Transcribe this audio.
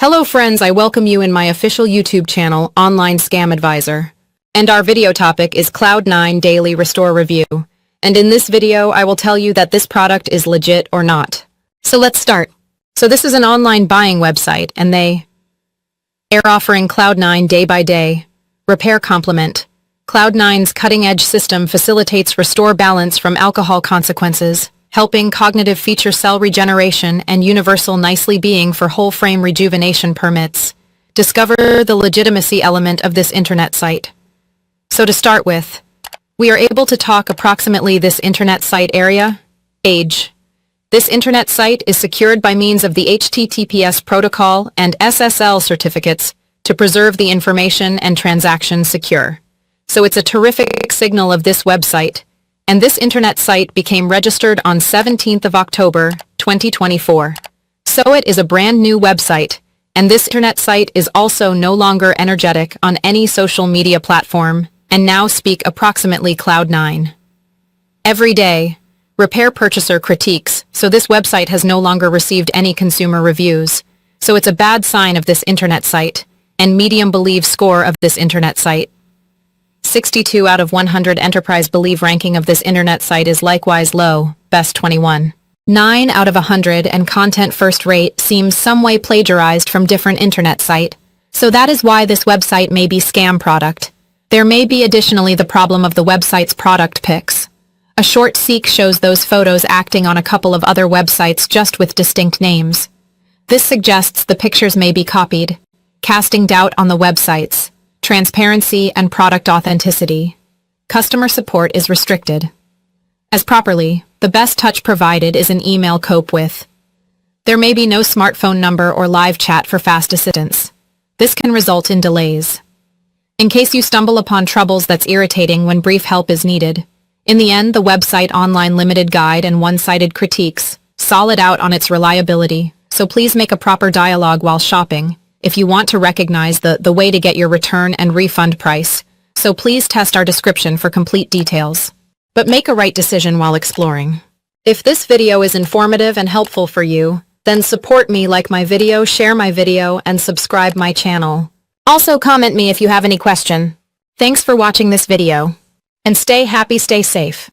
Hello friends, I welcome you in my official YouTube channel, Online Scam Advisor. And our video topic is Cloud9 Daily Restore Review. And in this video, I will tell you that this product is legit or not. So let's start. So this is an online buying website, and they are offering Cloud9 day by day repair complement. Cloud9's cutting-edge system facilitates restore balance from alcohol consequences, helping cognitive feature cell regeneration and universal nicely being for whole frame rejuvenation permits. Discover the legitimacy element of this internet site. So to start with, we are able to talk approximately this internet site area, age. This internet site is secured by means of the HTTPS protocol and SSL certificates to preserve the information and transactions secure. So it's a terrific signal of this website. And this internet site became registered on 17th of October, 2024. So it is a brand new website, and this internet site is also no longer energetic on any social media platform, and now speak approximately Cloud9. Every day, repair purchaser critiques, so this website has no longer received any consumer reviews. So it's a bad sign of this internet site, and medium believe score of this internet site. 62 out of 100 enterprise believe ranking of this internet site is likewise low, best 21. 9 out of 100 and content first rate seems some way plagiarized from different internet site. So that is why this website may be scam product. There may be additionally the problem of the website's product pics. A short seek shows those photos acting on a couple of other websites just with distinct names. This suggests the pictures may be copied, casting doubt on the websites. Transparency and product authenticity. Customer support is restricted. As properly, the best touch provided is an email cope with. There may be no smartphone number or live chat for fast assistance. This can result in delays. In case you stumble upon troubles that's irritating when brief help is needed. In the end, the website online limited guide and one-sided critiques, solid out on its reliability, so please make a proper dialogue while shopping. If you want to recognize the way to get your return and refund price, so please test our description for complete details. But make a right decision while exploring. If this video is informative and helpful for you, then support me, like my video, share my video, and subscribe my channel. Also comment me if you have any question. Thanks for watching this video. And stay happy, stay safe.